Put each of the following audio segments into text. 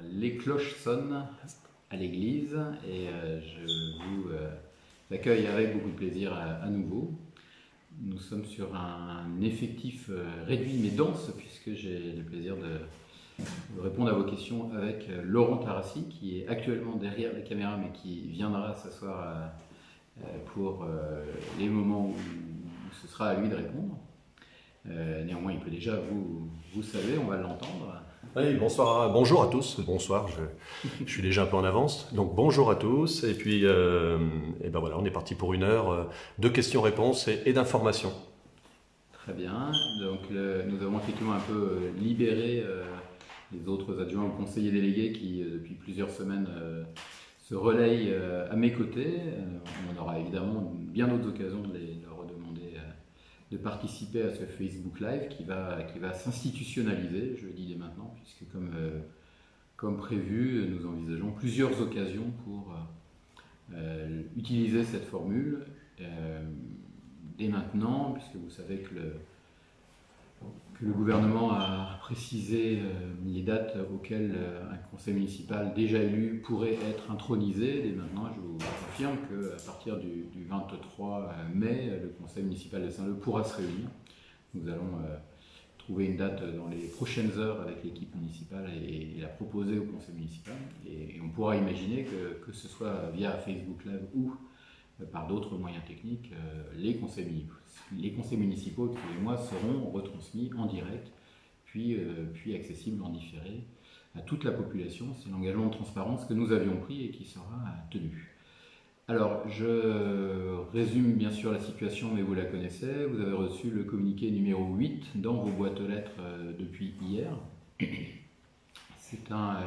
Les cloches sonnent à l'église et je vous accueille avec beaucoup de plaisir à nouveau. Nous sommes sur un effectif réduit mais dense puisque j'ai le plaisir de répondre à vos questions avec Laurent Tarassi qui est actuellement derrière la caméra mais qui viendra s'asseoir pour les moments où ce sera à lui de répondre. Néanmoins, il peut déjà vous saluer, on va l'entendre. Oui, bonsoir, bonjour à tous, bonsoir, je suis déjà un peu en avance, donc bonjour à tous, et puis et ben voilà, on est parti pour une heure de questions-réponses et d'informations. Très bien, donc nous avons effectivement un peu libéré les autres adjoints ou conseillers délégués qui depuis plusieurs semaines se relayent à mes côtés. On aura évidemment bien d'autres occasions de leur redemander de participer à ce Facebook Live qui va s'institutionnaliser, je le dis dès maintenant, puisque comme prévu, nous envisageons plusieurs occasions pour utiliser cette formule dès maintenant, puisque vous savez que le gouvernement a précisé les dates auxquelles un conseil municipal déjà élu pourrait être intronisé. Dès maintenant, je vous confirme qu'à partir du 23 mai, le conseil municipal de Saint-Leu pourra se réunir. Nous allons trouver une date dans les prochaines heures avec l'équipe municipale et la proposer au conseil municipal. Et on pourra imaginer que ce soit via Facebook Live ou par d'autres moyens techniques, les conseils municipaux seront retransmis en direct, puis accessibles en différé à toute la population. C'est l'engagement de transparence que nous avions pris et qui sera tenu. Alors, je résume bien sûr la situation, mais vous la connaissez. Vous avez reçu le communiqué numéro 8 dans vos boîtes aux lettres depuis hier. C'est un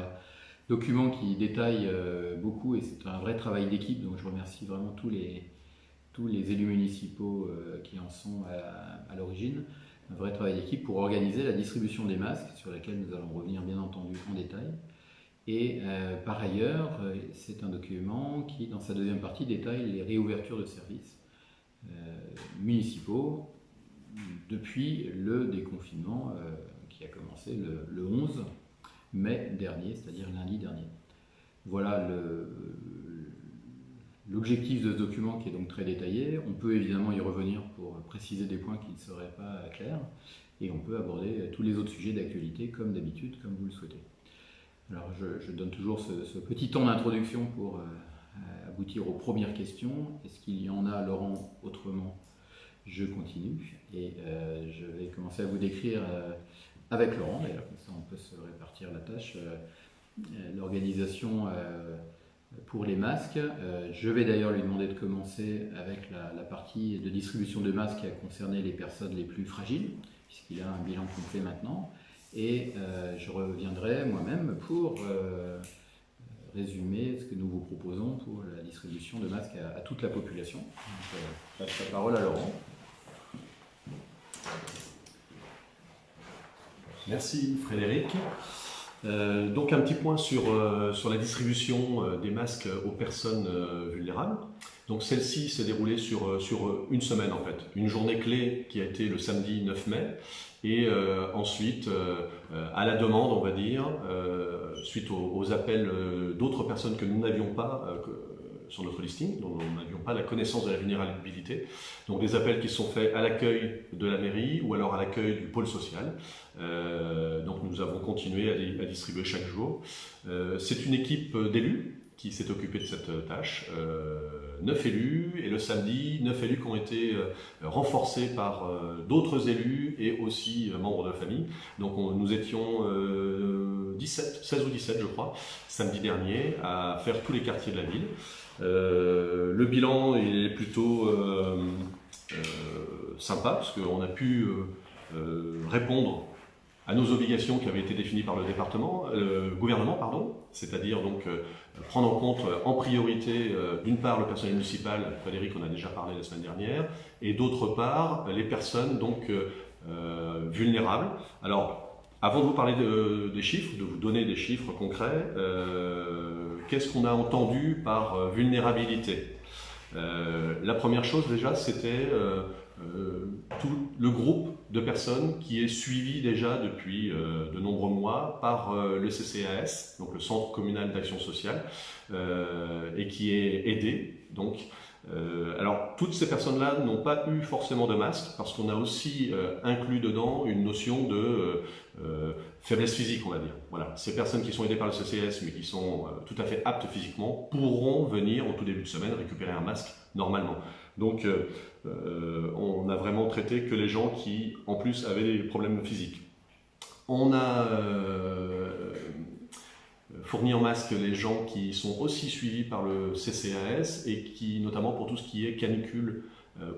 document qui détaille beaucoup et c'est un vrai travail d'équipe, donc je remercie vraiment tous les élus municipaux qui en sont à l'origine. Un vrai travail d'équipe pour organiser la distribution des masques, sur laquelle nous allons revenir bien entendu en détail. Et par ailleurs, c'est un document qui, dans sa deuxième partie, détaille les réouvertures de services municipaux depuis le déconfinement qui a commencé le 11 mai dernier, c'est-à-dire lundi dernier. Voilà l'objectif de ce document qui est donc très détaillé. On peut évidemment y revenir pour préciser des points qui ne seraient pas clairs et on peut aborder tous les autres sujets d'actualité comme d'habitude, comme vous le souhaitez. Alors je donne toujours ce petit temps d'introduction pour aboutir aux premières questions. Est-ce qu'il y en a, Laurent? Autrement, je continue et je vais commencer à vous décrire avec Laurent, d'ailleurs, comme ça on peut se répartir la tâche, l'organisation pour les masques. Je vais d'ailleurs lui demander de commencer avec la partie de distribution de masques qui a concerné les personnes les plus fragiles, puisqu'il a un bilan complet maintenant. Et je reviendrai moi-même pour résumer ce que nous vous proposons pour la distribution de masques à toute la population. Donc, je passe la parole à Laurent. Merci Frédéric. Donc un petit point sur la distribution des masques aux personnes vulnérables. Donc celle-ci s'est déroulée sur une semaine en fait. Une journée clé qui a été le samedi 9 mai et ensuite à la demande on va dire, suite aux appels d'autres personnes que nous n'avions pas sur notre listing, dont nous n'avions pas la connaissance de la vulnérabilité. Donc des appels qui sont faits à l'accueil de la mairie ou alors à l'accueil du pôle social. Donc nous avons continué à distribuer chaque jour. C'est une équipe d'élus qui s'est occupée de cette tâche. 9 élus, et le samedi, 9 élus qui ont été renforcés par d'autres élus et aussi membres de la famille. Donc nous étions 16 ou 17 je crois, samedi dernier, à faire tous les quartiers de la ville. Le bilan est plutôt sympa parce qu'on a pu répondre à nos obligations qui avaient été définies par le gouvernement, pardon, c'est-à-dire donc prendre en compte en priorité d'une part le personnel municipal, Frédéric en a déjà parlé la semaine dernière, et d'autre part les personnes donc vulnérables. Alors avant de vous parler des chiffres, de vous donner des chiffres concrets, qu'est-ce qu'on a entendu par vulnérabilité? La première chose déjà, c'était tout le groupe de personnes qui est suivi déjà depuis de nombreux mois par le CCAS, donc le Centre communal d'action sociale, et qui est aidé. Donc, alors, toutes ces personnes-là n'ont pas eu forcément de masque parce qu'on a aussi inclus dedans une notion de faiblesse physique, on va dire. Voilà, ces personnes qui sont aidées par le CCS mais qui sont tout à fait aptes physiquement pourront venir au tout début de semaine récupérer un masque normalement. Donc, on a vraiment traité que les gens qui, en plus, avaient des problèmes physiques. On a fourni en masque les gens qui sont aussi suivis par le CCAS et qui, notamment pour tout ce qui est canicule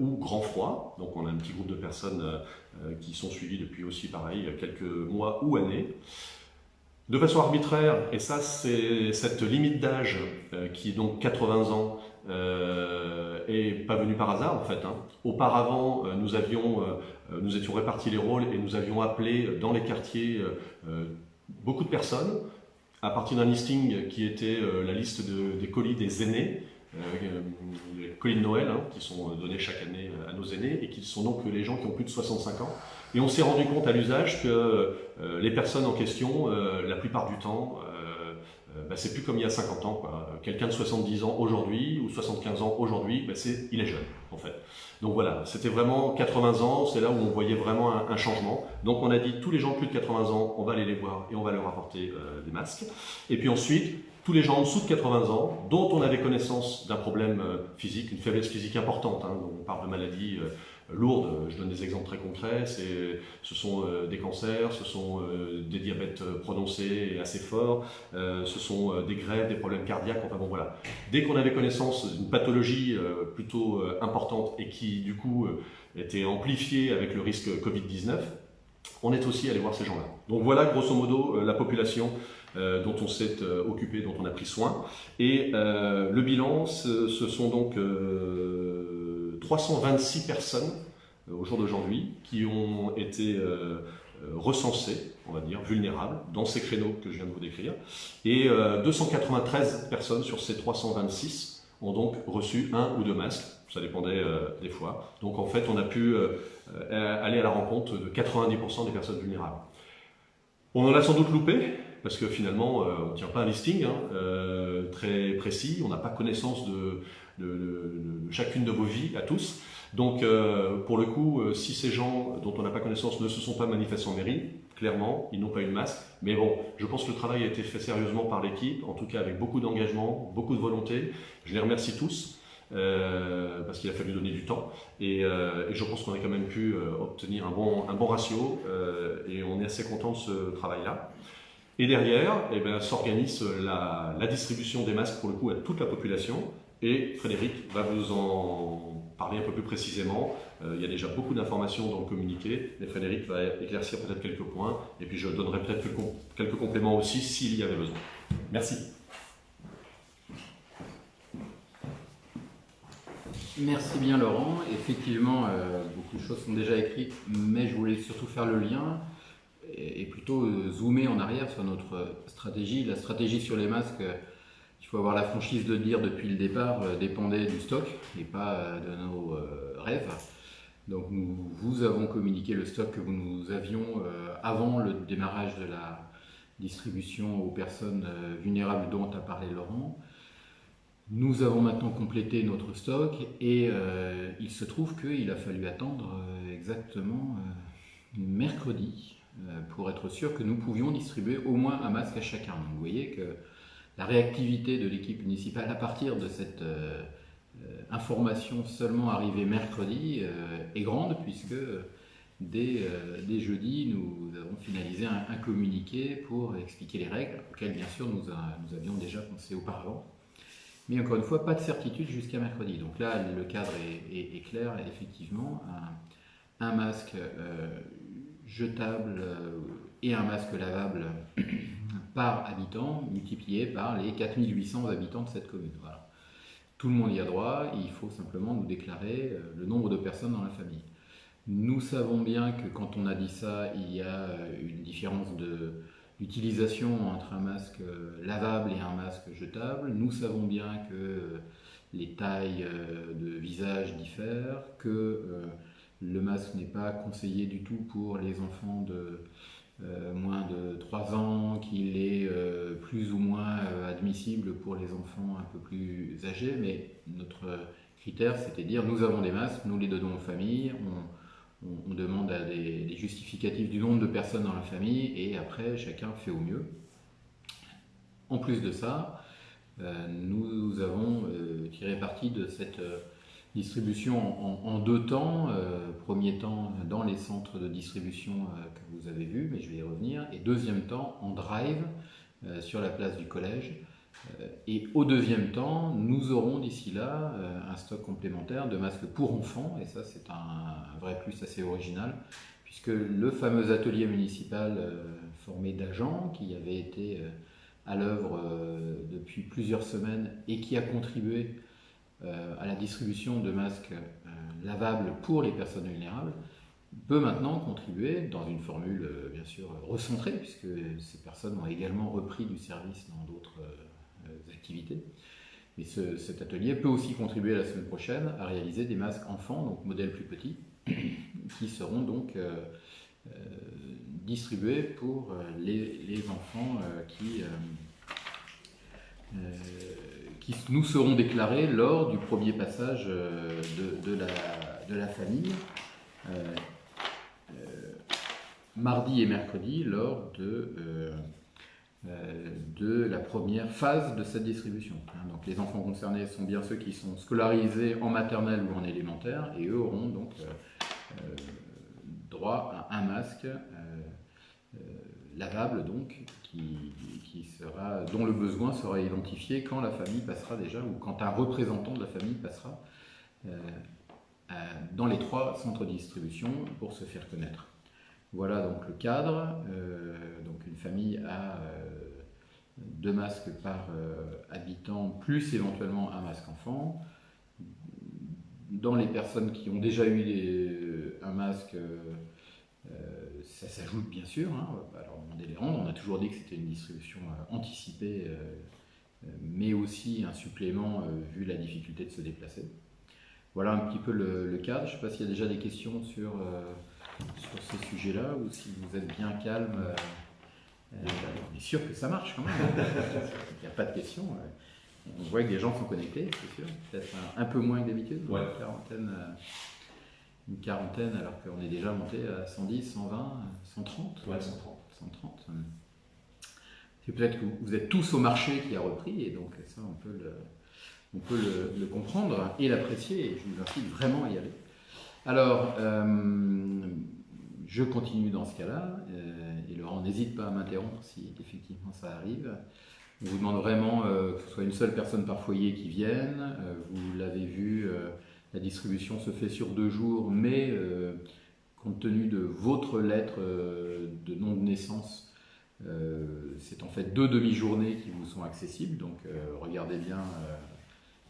ou grand froid. Donc on a un petit groupe de personnes qui sont suivies depuis aussi, pareil, quelques mois ou années. De façon arbitraire, et ça c'est cette limite d'âge qui est donc 80 ans, et pas venue par hasard en fait. Auparavant, nous étions répartis les rôles et nous avions appelé dans les quartiers beaucoup de personnes à partir d'un listing qui était la liste des colis des aînés, les colis de Noël qui sont donnés chaque année à nos aînés et qui sont donc les gens qui ont plus de 65 ans. Et on s'est rendu compte à l'usage que les personnes en question, la plupart du temps, c'est plus comme il y a 50 ans. Quelqu'un de 70 ans aujourd'hui ou 75 ans aujourd'hui, il est jeune en fait. Donc voilà, c'était vraiment 80 ans, c'est là où on voyait vraiment un changement. Donc on a dit tous les gens de plus de 80 ans, on va aller les voir et on va leur apporter des masques. Et puis ensuite, tous les gens en dessous de 80 ans, dont on avait connaissance d'un problème physique, une faiblesse physique importante, on parle de maladies lourdes, je donne des exemples très concrets, ce sont des cancers, ce sont des diabètes prononcés et assez forts, ce sont des greffes, des problèmes cardiaques, enfin bon voilà. Dès qu'on avait connaissance d'une pathologie plutôt importante et qui du coup était amplifiée avec le risque Covid-19, on est aussi allé voir ces gens-là. Donc voilà grosso modo la population dont on s'est occupé, dont on a pris soin. Et le bilan, ce sont donc 326 personnes au jour d'aujourd'hui qui ont été recensées, on va dire, vulnérables, dans ces créneaux que je viens de vous décrire. Et 293 personnes sur ces 326 ont donc reçu un ou deux masques, ça dépendait des fois. Donc en fait, on a pu aller à la rencontre de 90% des personnes vulnérables. On en a sans doute loupé, parce que finalement, on ne tient pas un listing très précis, on n'a pas connaissance de chacune de vos vies à tous. Donc, pour le coup, si ces gens dont on n'a pas connaissance ne se sont pas manifestés en mairie, clairement, ils n'ont pas eu de masque. Mais bon, je pense que le travail a été fait sérieusement par l'équipe, en tout cas avec beaucoup d'engagement, beaucoup de volonté. Je les remercie tous. Parce qu'il a fallu donner du temps et je pense qu'on a quand même pu obtenir un bon ratio et on est assez content de ce travail-là. Et derrière, s'organise la distribution des masques pour le coup à toute la population et Frédéric va vous en parler un peu plus précisément. Il y a déjà beaucoup d'informations dans le communiqué, mais Frédéric va éclaircir peut-être quelques points et puis je donnerai peut-être quelques compléments aussi s'il y avait besoin. Merci. Merci bien Laurent. Effectivement, beaucoup de choses sont déjà écrites, mais je voulais surtout faire le lien et plutôt zoomer en arrière sur notre stratégie. La stratégie sur les masques, il faut avoir la franchise de dire depuis le départ, dépendait du stock et pas de nos rêves. Donc nous vous avons communiqué le stock que nous avions avant le démarrage de la distribution aux personnes vulnérables dont a parlé Laurent. Nous avons maintenant complété notre stock et il se trouve qu'il a fallu attendre exactement mercredi pour être sûr que nous pouvions distribuer au moins un masque à chacun. Donc vous voyez que la réactivité de l'équipe municipale à partir de cette information seulement arrivée mercredi est grande puisque dès jeudi nous avons finalisé un communiqué pour expliquer les règles auxquelles bien sûr nous avions déjà pensé auparavant. Mais encore une fois, pas de certitude jusqu'à mercredi. Donc là, le cadre est clair. Effectivement, un masque jetable et un masque lavable par habitant multiplié par les 4800 habitants de cette commune. Voilà. Tout le monde y a droit. Il faut simplement nous déclarer le nombre de personnes dans la famille. Nous savons bien que quand on a dit ça, il y a une différence d'utilisation entre un masque lavable et un masque jetable. Nous savons bien que les tailles de visage diffèrent, que le masque n'est pas conseillé du tout pour les enfants de moins de 3 ans, qu'il est plus ou moins admissible pour les enfants un peu plus âgés, mais notre critère, c'était de dire nous avons des masques, nous les donnons aux familles, on demande à des justificatifs du nombre de personnes dans la famille, et après chacun fait au mieux. En plus de ça, nous avons tiré parti de cette distribution en 2 temps. Premier temps dans les centres de distribution que vous avez vus, mais je vais y revenir. Et deuxième temps en drive sur la place du collège. Et au deuxième temps, nous aurons d'ici là un stock complémentaire de masques pour enfants. Et ça, c'est un vrai plus assez original, puisque le fameux atelier municipal formé d'agents qui avait été à l'œuvre depuis plusieurs semaines et qui a contribué à la distribution de masques lavables pour les personnes vulnérables, peut maintenant contribuer dans une formule bien sûr recentrée, puisque ces personnes ont également repris du service dans d'autres activités. Mais cet atelier peut aussi contribuer la semaine prochaine à réaliser des masques enfants, donc modèles plus petits, qui seront donc distribués pour les enfants qui nous seront déclarés lors du premier passage de la famille, mardi et mercredi, lors de la première phase de cette distribution. Donc les enfants concernés sont bien ceux qui sont scolarisés en maternelle ou en élémentaire, et eux auront donc droit à un masque lavable, donc, dont le besoin sera identifié quand la famille passera déjà, ou quand un représentant de la famille passera dans les 3 centres de distribution pour se faire connaître. Voilà donc le cadre. Donc une famille a 2 masques par habitant, plus éventuellement un masque enfant. Dans les personnes qui ont déjà eu un masque, ça s'ajoute bien sûr, hein, on va pas leur demander les rendre. On a toujours dit que c'était une distribution anticipée, mais aussi un supplément vu la difficulté de se déplacer. Voilà un petit peu le cadre. Je ne sais pas s'il y a déjà des questions sur ces sujets-là, ou si vous êtes bien calme. On est sûr que ça marche quand même. Il n'y a pas de questions. On voit que des gens sont connectés, c'est sûr. Peut-être un peu moins que d'habitude. Ouais. Une quarantaine, alors qu'on est déjà monté à 110, 120, 130. Ouais, 130. 130. C'est peut-être que vous êtes tous au marché qui a repris, et donc ça, on peut le comprendre et l'apprécier, et je vous invite vraiment à y aller. Alors, je continue dans ce cas-là, et Laurent, n'hésite pas à m'interrompre si effectivement ça arrive. On vous demande vraiment que ce soit une seule personne par foyer qui vienne. Vous l'avez vu, la distribution se fait sur 2 jours, mais compte tenu de votre lettre de nom de naissance, c'est en fait 2 demi-journées qui vous sont accessibles. Donc regardez bien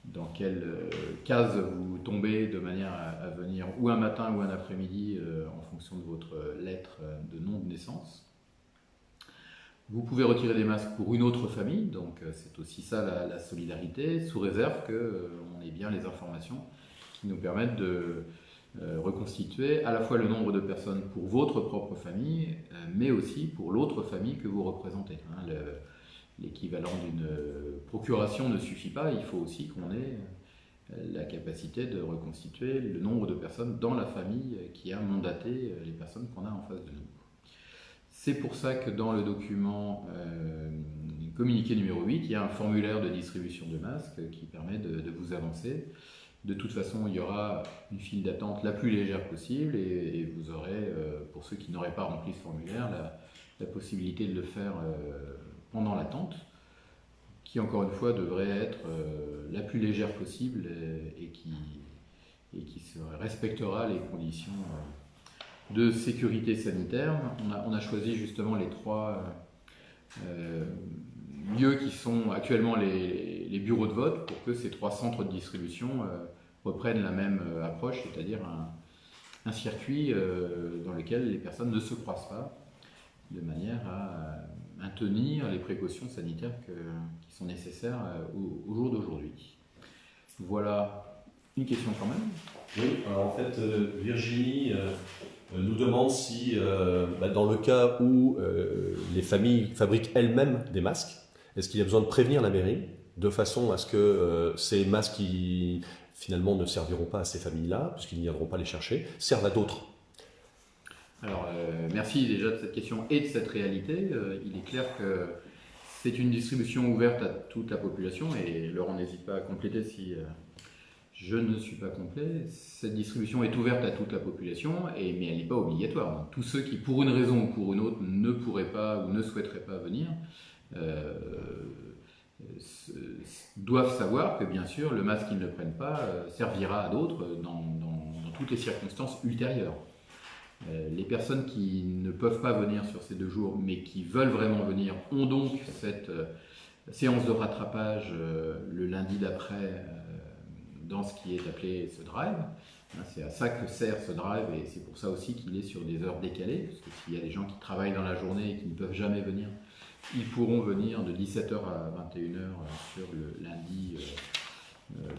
dans quelle case vous tombez, de manière à venir ou un matin ou un après-midi en fonction de votre lettre de nom de naissance. Vous pouvez retirer des masques pour une autre famille, donc c'est aussi ça la solidarité, sous réserve qu'on ait bien les informations qui nous permettent de reconstituer à la fois le nombre de personnes pour votre propre famille, mais aussi pour l'autre famille que vous représentez. L'équivalent d'une procuration ne suffit pas, il faut aussi qu'on ait la capacité de reconstituer le nombre de personnes dans la famille qui a mandaté les personnes qu'on a en face de nous. C'est pour ça que dans le document communiqué numéro 8, il y a un formulaire de distribution de masques qui permet de vous avancer. De toute façon, il y aura une file d'attente la plus légère possible, et vous aurez, pour ceux qui n'auraient pas rempli ce formulaire, la possibilité de le faire pendant l'attente, qui encore une fois devrait être la plus légère possible et qui respectera les conditions de sécurité sanitaire. On a choisi justement les 3 lieux qui sont actuellement les bureaux de vote, pour que ces 3 centres de distribution reprennent la même approche, c'est-à-dire un circuit dans lequel les personnes ne se croisent pas, de manière à maintenir les précautions sanitaires qui sont nécessaires au jour d'aujourd'hui. Voilà Une question quand même. Oui, alors en fait, Virginie nous demande si, dans le cas où les familles fabriquent elles-mêmes des masques, est-ce qu'il y a besoin de prévenir la mairie de façon à ce que ces masques qui finalement ne serviront pas à ces familles-là, puisqu'ils ne viendront pas les chercher, servent à d'autres? Alors, merci déjà de cette question et de cette réalité. Il est clair que c'est une distribution ouverte à toute la population, et Laurent n'hésite pas à compléter si je ne suis pas complet. Cette distribution est ouverte à toute la population, mais elle n'est pas obligatoire. Donc, tous ceux qui, pour une raison ou pour une autre, ne pourraient pas ou ne souhaiteraient pas venir, doivent savoir que bien sûr le masque qu'ils ne prennent pas servira à d'autres dans toutes les circonstances ultérieures. Les personnes qui ne peuvent pas venir sur ces 2 jours mais qui veulent vraiment venir ont donc cette séance de rattrapage le lundi d'après dans ce qui est appelé ce drive. C'est à ça que sert ce drive, et c'est pour ça aussi qu'il est sur des heures décalées, parce que s'il y a des gens qui travaillent dans la journée et qui ne peuvent jamais venir, ils pourront venir de 17h à 21h sur le lundi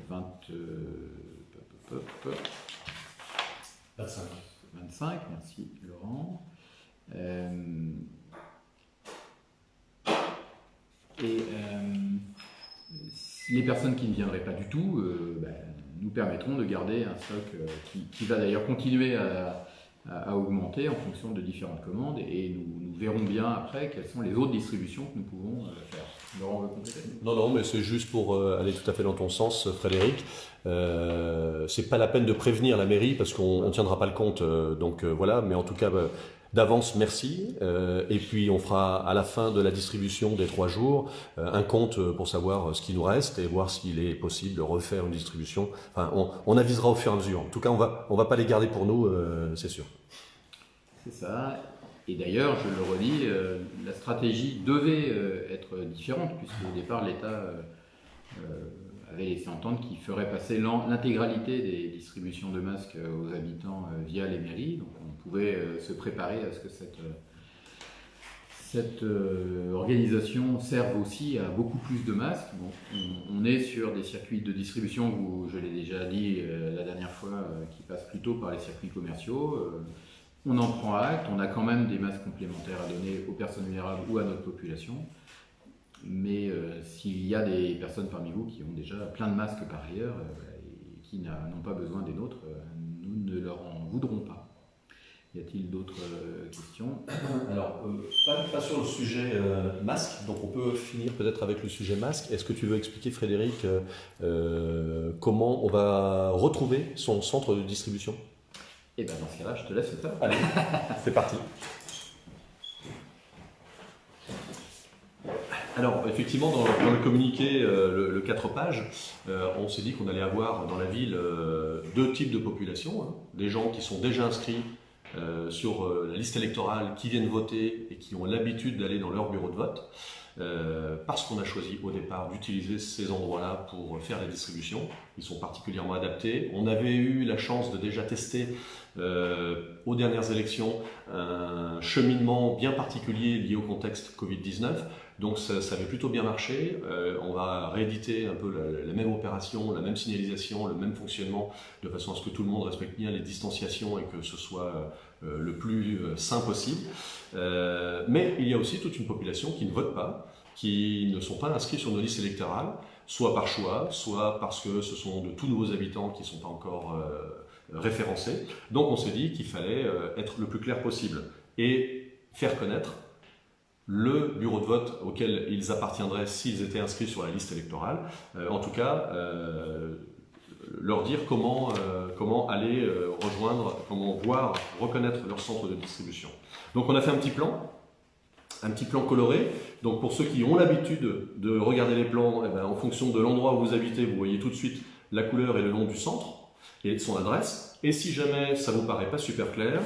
25. Merci Laurent. Les personnes qui ne viendraient pas du tout, nous permettront de garder un stock qui va d'ailleurs continuer à augmenter en fonction de différentes commandes, et nous verrons bien après quelles sont les autres distributions que nous pouvons faire. Laurent veut compléter ? Non, mais c'est juste pour aller tout à fait dans ton sens, Frédéric. C'est pas la peine de prévenir la mairie parce qu'on ne tiendra pas le compte. Voilà, mais en tout cas, d'avance, merci. Et puis on fera à la fin de la distribution des 3 jours un compte pour savoir ce qui nous reste et voir s'il est possible de refaire une distribution. Enfin, on avisera au fur et à mesure. En tout cas, on va pas les garder pour nous, c'est sûr. C'est ça. Et d'ailleurs, je le redis, la stratégie devait être différente, puisqu'au départ, l'État avait laissé entendre qu'il ferait passer l'intégralité des distributions de masques aux habitants via les mairies. Donc on pouvait se préparer à ce que cette organisation serve aussi à beaucoup plus de masques. Bon, on est sur des circuits de distribution, je l'ai déjà dit la dernière fois, qui passent plutôt par les circuits commerciaux. On en prend acte, on a quand même des masques complémentaires à donner aux personnes vulnérables ou à notre population. Mais s'il y a des personnes parmi vous qui ont déjà plein de masques par ailleurs et qui n'ont pas besoin des nôtres, nous ne leur en voudrons pas. Y a-t-il d'autres questions ? Alors, pas sur le sujet masque, donc on peut finir peut-être avec le sujet masque. Est-ce que tu veux expliquer, Frédéric, comment on va retrouver son centre de distribution ? Et bien dans ce cas-là, je te laisse le faire. Allez, c'est parti. Alors, effectivement, dans le communiqué, le 4 pages, on s'est dit qu'on allait avoir dans la ville 2 types de populations. Hein. Des gens qui sont déjà inscrits sur la liste électorale, qui viennent voter et qui ont l'habitude d'aller dans leur bureau de vote, parce qu'on a choisi au départ d'utiliser ces endroits-là pour faire la distribution. Ils sont particulièrement adaptés. On avait eu la chance de déjà tester aux dernières élections un cheminement bien particulier lié au contexte Covid-19. Donc ça avait plutôt bien marché. On va rééditer un peu la même opération, la même signalisation, le même fonctionnement, de façon à ce que tout le monde respecte bien les distanciations et que ce soit le plus sain possible. Mais il y a aussi toute une population qui ne vote pas, qui ne sont pas inscrits sur nos listes électorales, soit par choix, soit parce que ce sont de tout nouveaux habitants qui ne sont pas encore référencés. Donc on s'est dit qu'il fallait être le plus clair possible et faire connaître le bureau de vote auquel ils appartiendraient s'ils étaient inscrits sur la liste électorale. En tout cas, leur dire comment aller rejoindre, comment voir, reconnaître leur centre de distribution. Donc on a fait un petit plan coloré. Donc pour ceux qui ont l'habitude de regarder les plans, en fonction de l'endroit où vous habitez, vous voyez tout de suite la couleur et le nom du centre et son adresse. Et si jamais ça vous paraît pas super clair,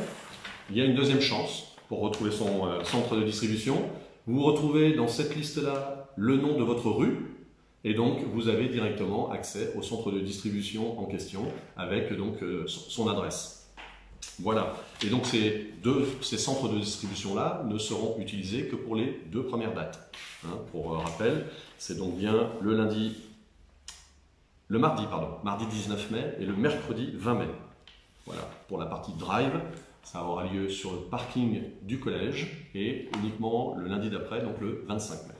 il y a une deuxième chance pour retrouver son centre de distribution. Vous retrouvez dans cette liste-là le nom de votre rue, et donc vous avez directement accès au centre de distribution en question avec donc son adresse. Voilà. Et donc ces centres de distribution-là ne seront utilisés que pour les 2 premières dates. Hein, pour rappel, c'est donc bien le lundi mardi 19 mai et le mercredi 20 mai. Voilà, pour la partie drive, ça aura lieu sur le parking du collège et uniquement le lundi d'après, donc le 25 mai.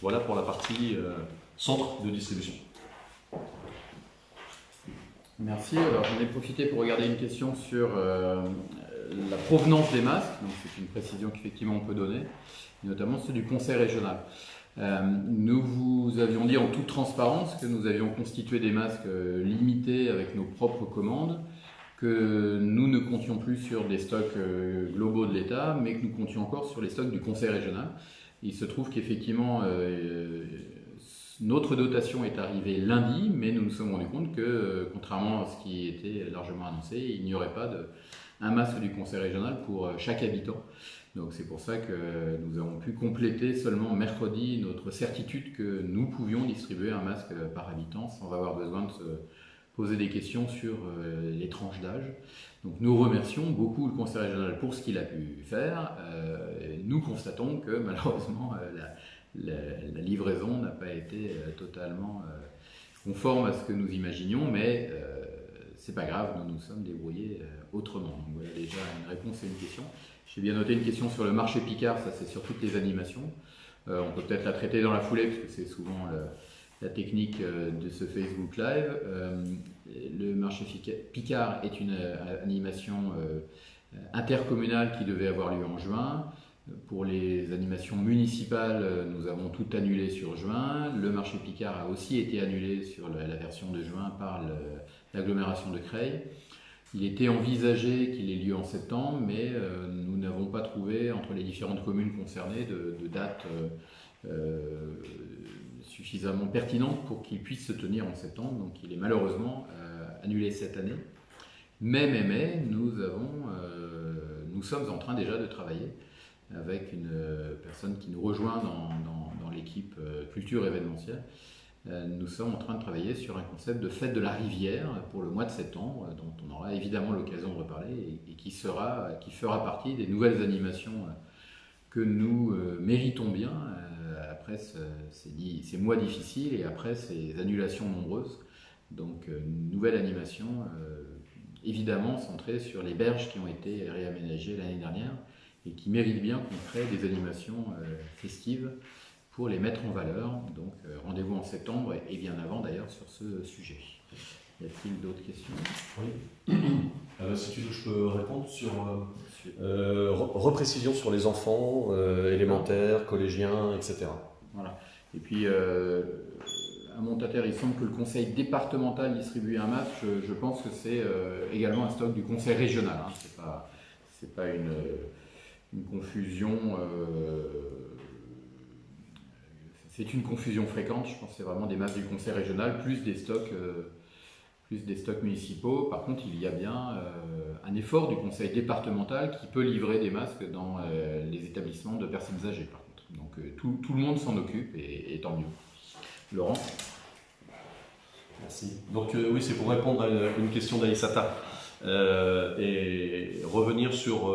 Voilà pour la partie centre de distribution. Merci. Alors, j'en ai profité pour regarder une question sur la provenance des masques. Donc, c'est une précision qu'effectivement on peut donner, notamment ceux du conseil régional. Nous vous avions dit en toute transparence que nous avions constitué des masques limités avec nos propres commandes, que nous ne comptions plus sur des stocks globaux de l'État, mais que nous comptions encore sur les stocks du conseil régional. Il se trouve qu'effectivement, notre dotation est arrivée lundi, mais nous nous sommes rendus compte que, contrairement à ce qui était largement annoncé, il n'y aurait pas un masque du conseil régional pour chaque habitant. Donc c'est pour ça que nous avons pu compléter seulement mercredi notre certitude que nous pouvions distribuer un masque par habitant sans avoir besoin de se poser des questions sur les tranches d'âge. Donc nous remercions beaucoup le conseil régional pour ce qu'il a pu faire. Nous constatons que malheureusement la livraison n'a pas été totalement conforme à ce que nous imaginions, mais c'est pas grave, nous nous sommes débrouillés autrement. Donc voilà déjà une réponse à une question. J'ai bien noté une question sur le marché Picard, ça c'est sur toutes les animations. On peut peut-être la traiter dans la foulée, parce que c'est souvent la technique de ce Facebook Live. Le marché Picard est une animation intercommunale qui devait avoir lieu en juin. Pour les animations municipales, nous avons tout annulé sur juin. Le marché Picard a aussi été annulé sur la version de juin par l'agglomération de Creil. Il était envisagé qu'il ait lieu en septembre, mais nous n'avons pas trouvé entre les différentes communes concernées de date suffisamment pertinente pour qu'il puisse se tenir en septembre. Donc il est malheureusement annulé cette année. Mais nous sommes en train déjà de travailler avec une personne qui nous rejoint dans l'équipe culture événementielle. Nous sommes en train de travailler sur un concept de fête de la rivière pour le mois de septembre, dont on aura évidemment l'occasion de reparler et qui fera partie des nouvelles animations que nous méritons bien après ces mois difficiles et après ces annulations nombreuses. Donc une nouvelle animation évidemment centrée sur les berges qui ont été réaménagées l'année dernière et qui méritent bien qu'on crée des animations festives pour les mettre en valeur. Donc rendez-vous en septembre et bien avant d'ailleurs sur ce sujet. Y a-t-il d'autres questions? Oui. Si tu veux, je peux répondre sur reprécision sur les enfants élémentaires, collégiens, etc. Voilà. Et puis à Montataire, il semble que le conseil départemental distribue un masque. Je pense que c'est également un stock du conseil régional. Hein. C'est pas une confusion. C'est une confusion fréquente. Je pense que c'est vraiment des masques du conseil régional plus des stocks municipaux. Par contre, il y a bien un effort du conseil départemental qui peut livrer des masques dans les établissements de personnes âgées. Par contre. Donc tout le monde s'en occupe et tant mieux. Laurent? Merci. Donc oui, c'est pour répondre à une question d'Aïssata et revenir sur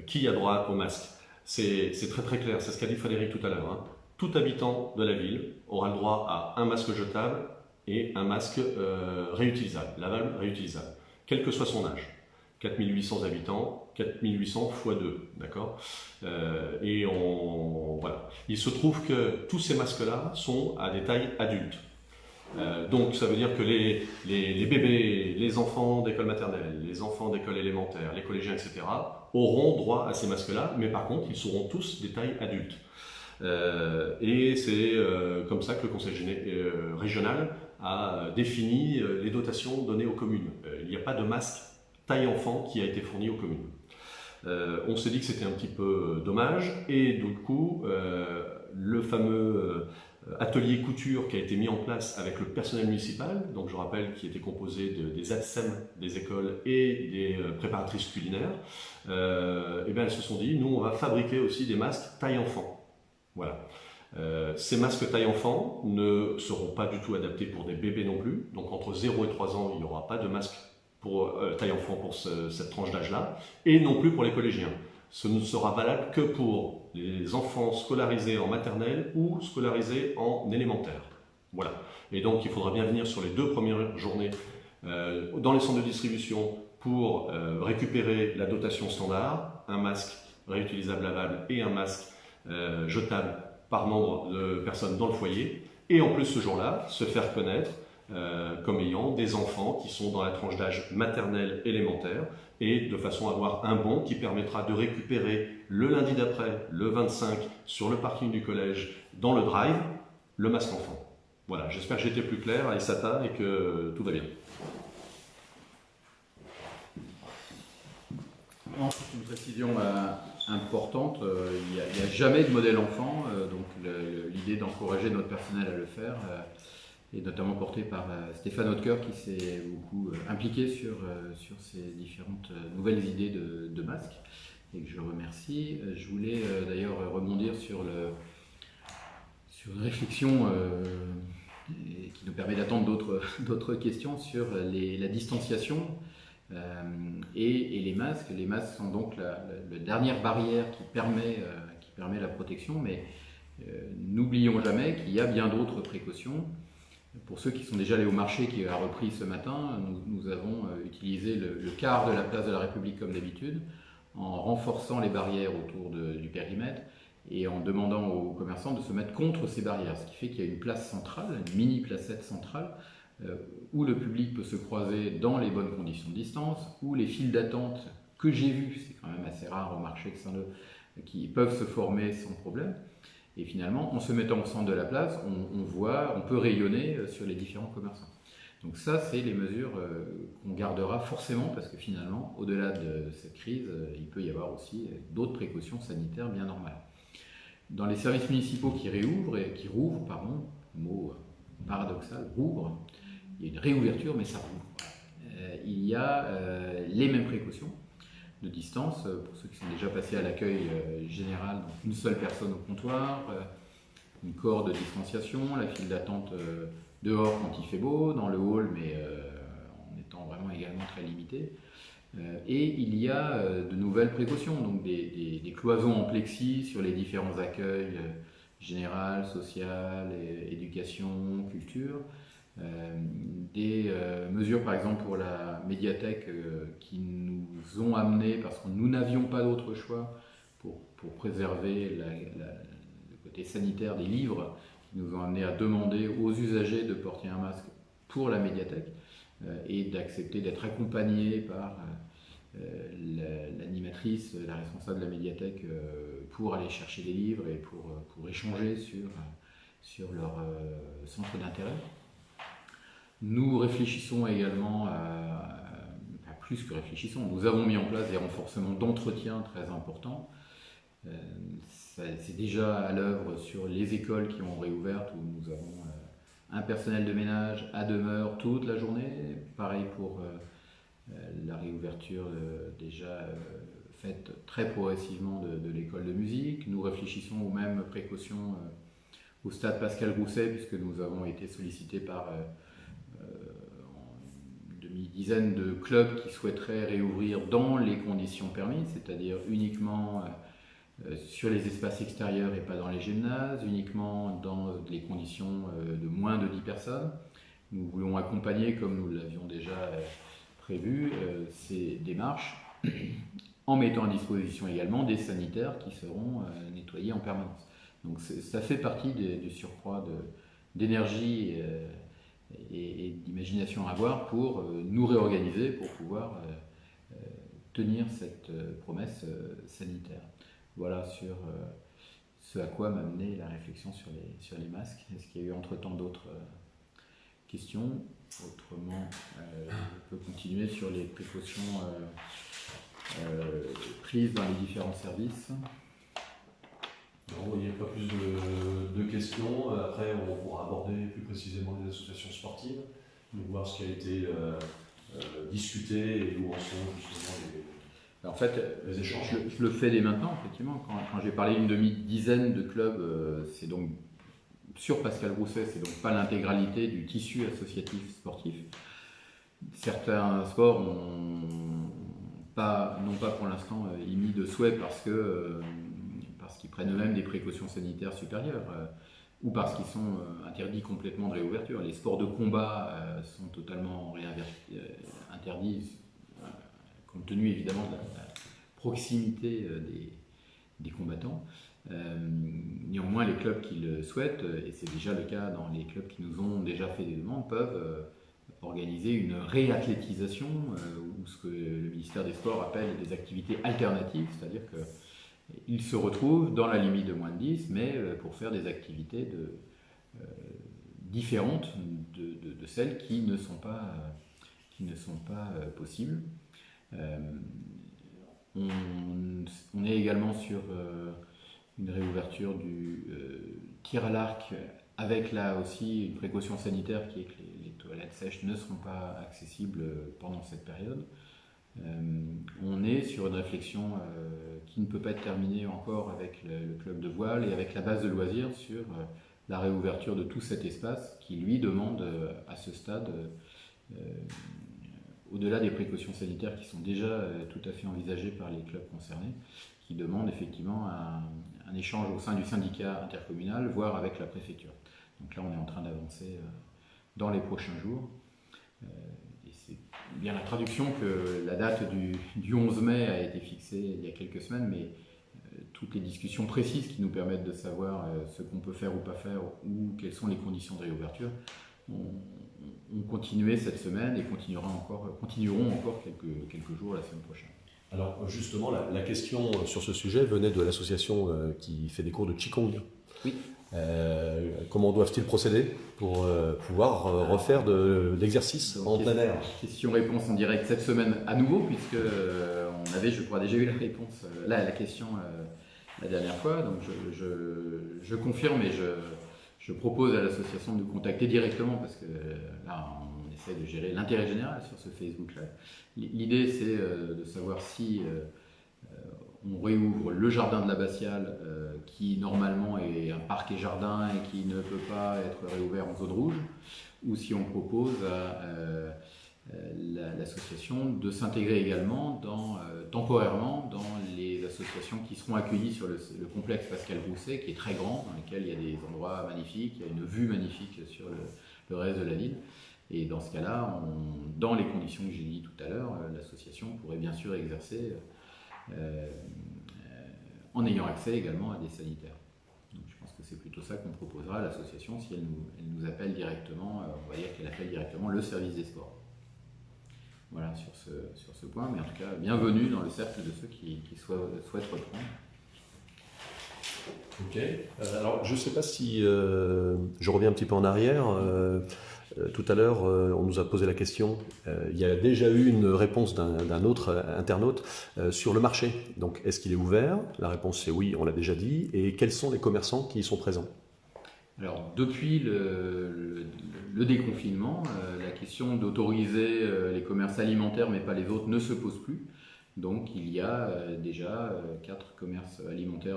qui a droit au masque. C'est très très clair, c'est ce qu'a dit Frédéric tout à l'heure. Hein. Tout habitant de la ville aura le droit à un masque jetable et un masque réutilisable, lavable, réutilisable, quel que soit son âge. 4800 habitants, 4800 x 2, d'accord. Et voilà. Il se trouve que tous ces masques-là sont à des tailles adultes. Donc ça veut dire que les bébés, les enfants d'école maternelle, les enfants d'école élémentaire, les collégiens, etc. auront droit à ces masques-là, mais par contre ils seront tous des tailles adultes. Et c'est comme ça que le conseil régional a défini les dotations données aux communes. Il n'y a pas de masque taille enfant qui a été fourni aux communes. On s'est dit que c'était un petit peu dommage et du coup le fameux atelier couture qui a été mis en place avec le personnel municipal, donc je rappelle qui était composé des ATSEM des écoles et des préparatrices culinaires, et bien elles se sont dit nous on va fabriquer aussi des masques taille enfant. Voilà. Ces masques taille enfant ne seront pas du tout adaptés pour des bébés non plus, donc entre 0 et 3 ans il n'y aura pas de masque pour taille enfant pour cette tranche d'âge-là, et non plus pour les collégiens. Ce ne sera valable que pour les enfants scolarisés en maternelle ou scolarisés en élémentaire. Voilà. Et donc, il faudra bien venir sur les 2 premières journées dans les centres de distribution pour récupérer la dotation standard, un masque réutilisable lavable et un masque jetable par membre de personnes dans le foyer. Et en plus, ce jour-là, se faire connaître comme ayant des enfants qui sont dans la tranche d'âge maternelle élémentaire et de façon à avoir un bon qui permettra de récupérer le lundi d'après, le 25, sur le parking du collège, dans le drive, le masque enfant. Voilà, j'espère que j'ai été plus clair à Isata et que tout va bien. Une précision importante, il n'y a jamais de modèle enfant, donc l'idée d'encourager notre personnel à le faire est notamment portée par Stéphane Hautecoeur qui s'est beaucoup impliqué sur ces différentes nouvelles idées de masques et que je remercie. Je voulais d'ailleurs rebondir sur une réflexion qui nous permet d'attendre d'autres questions sur la distanciation. Et les masques. Les masques sont donc la dernière barrière qui permet la protection, mais n'oublions jamais qu'il y a bien d'autres précautions. Pour ceux qui sont déjà allés au marché qui a repris ce matin, nous avons utilisé le quart de la place de la République comme d'habitude, en renforçant les barrières autour du périmètre et en demandant aux commerçants de se mettre contre ces barrières, ce qui fait qu'il y a une place centrale, une mini placette centrale, où le public peut se croiser dans les bonnes conditions de distance, où les files d'attente que j'ai vues, c'est quand même assez rare au marché de Saint-Leu, qui peuvent se former sans problème. Et finalement, en se mettant au centre de la place, on peut rayonner sur les différents commerçants. Donc ça, c'est les mesures qu'on gardera forcément, parce que finalement, au-delà de cette crise, il peut y avoir aussi d'autres précautions sanitaires bien normales. Dans les services municipaux qui rouvrent, mot paradoxal, rouvrent, il y a une réouverture, mais ça rouvre. Il y a les mêmes précautions de distance, pour ceux qui sont déjà passés à l'accueil général, donc une seule personne au comptoir, une corde de distanciation, la file d'attente dehors quand il fait beau, dans le hall, mais en étant vraiment également très limité. Et il y a de nouvelles précautions, donc des cloisons en plexi sur les différents accueils général, social, éducation, culture. Des mesures par exemple pour la médiathèque qui nous ont amené, parce que nous n'avions pas d'autre choix pour préserver le côté sanitaire des livres, qui nous ont amené à demander aux usagers de porter un masque pour la médiathèque et d'accepter d'être accompagnés par l'animatrice, la responsable de la médiathèque pour aller chercher des livres et pour échanger sur leur centre d'intérêt. Nous réfléchissons également plus que réfléchissons, nous avons mis en place des renforcements d'entretien très importants. C'est déjà à l'œuvre sur les écoles qui ont réouvert, où nous avons un personnel de ménage à demeure toute la journée. Pareil pour la réouverture déjà faite très progressivement de l'école de musique. Nous réfléchissons aux mêmes précautions au stade Pascal Grousset, puisque nous avons été sollicités par une demi-dizaine de clubs qui souhaiteraient réouvrir dans les conditions permises, c'est-à-dire uniquement sur les espaces extérieurs et pas dans les gymnases, uniquement dans les conditions de moins de 10 personnes. Nous voulons accompagner, comme nous l'avions déjà prévu, ces démarches en mettant à disposition également des sanitaires qui seront nettoyés en permanence. Donc ça fait partie du surcroît d'énergie et d'imagination à avoir pour nous réorganiser, pour pouvoir tenir cette promesse sanitaire. Voilà sur ce à quoi m'a amené la réflexion sur les masques. Est-ce qu'il y a eu entre-temps d'autres questions? Autrement, je peux continuer sur les précautions prises dans les différents services. Non, il n'y a pas plus de questions. Après, on pourra aborder plus précisément les associations sportives, voir ce qui a été discuté et où en sont justement en fait, les échanges. Je le fais dès maintenant, effectivement. Quand j'ai parlé d'une demi-dizaine de clubs, c'est donc sur Pascal Grousset, c'est donc pas l'intégralité du tissu associatif sportif. Certains sports n'ont pas pour l'instant émis de souhait parce qu'ils prennent eux-mêmes des précautions sanitaires supérieures. ou parce qu'ils sont interdits complètement de réouverture. Les sports de combat sont totalement interdits, compte tenu évidemment de la proximité des combattants. Néanmoins, les clubs qui le souhaitent, et c'est déjà le cas dans les clubs qui nous ont déjà fait des demandes, peuvent organiser une réathlétisation, ou ce que le ministère des Sports appelle des activités alternatives, c'est-à-dire qu'ils se retrouvent dans la limite de moins de 10, mais pour faire des activités différentes de celles qui ne sont pas possibles. On est également sur une réouverture du tir à l'arc, avec là aussi une précaution sanitaire qui est que les toilettes sèches ne seront pas accessibles pendant cette période. On est sur une réflexion qui ne peut pas être terminée encore avec le club de voile et avec la base de loisirs sur la réouverture de tout cet espace qui lui demande à ce stade, au-delà des précautions sanitaires qui sont déjà tout à fait envisagées par les clubs concernés, qui demande effectivement un échange au sein du syndicat intercommunal, voire avec la préfecture. Donc là, on est en train d'avancer dans les prochains jours. Et c'est bien la traduction que la date du 11 mai a été fixée il y a quelques semaines, mais toutes les discussions précises qui nous permettent de savoir ce qu'on peut faire ou pas faire, ou quelles sont les conditions de réouverture, ont continué cette semaine et continueront encore quelques jours la semaine prochaine. Alors justement, la question sur ce sujet venait de l'association qui fait des cours de Qigong. Oui. Comment doivent-ils procéder pour pouvoir refaire de l'exercice en plein air? Question-réponse en direct cette semaine à nouveau, puisque on avait, je crois, déjà eu la réponse, la question la dernière fois. Donc je confirme et je propose à l'association de nous contacter directement, parce que là, on essaie de gérer l'intérêt général sur ce Facebook-là. L'idée, c'est de savoir si on réouvre le jardin de l'abbatiale, qui normalement est un parc et jardin et qui ne peut pas être réouvert en zone rouge, ou si on propose à l'association de s'intégrer également temporairement dans les associations qui seront accueillies sur le complexe Pascal Grousset, qui est très grand, dans lequel il y a des endroits magnifiques, il y a une vue magnifique sur le reste de la ville. Et dans ce cas-là, dans les conditions que j'ai dit tout à l'heure, l'association pourrait bien sûr exercer en ayant accès également à des sanitaires. Donc je pense que c'est plutôt ça qu'on proposera à l'association si elle nous appelle directement, on va dire qu'elle appelle directement le service des sports. Voilà sur ce point, mais en tout cas, bienvenue dans le cercle de ceux qui souhaitent reprendre. Ok. Alors, je ne sais pas si je reviens un petit peu en arrière. Tout à l'heure, on nous a posé la question. Il y a déjà eu une réponse d'un autre internaute sur le marché. Donc, est-ce qu'il est ouvert? La réponse c'est oui, on l'a déjà dit. Et quels sont les commerçants qui y sont présents? Alors, depuis le déconfinement, la question d'autoriser les commerces alimentaires, mais pas les autres, ne se pose plus. Donc, il y a déjà 4 commerces alimentaires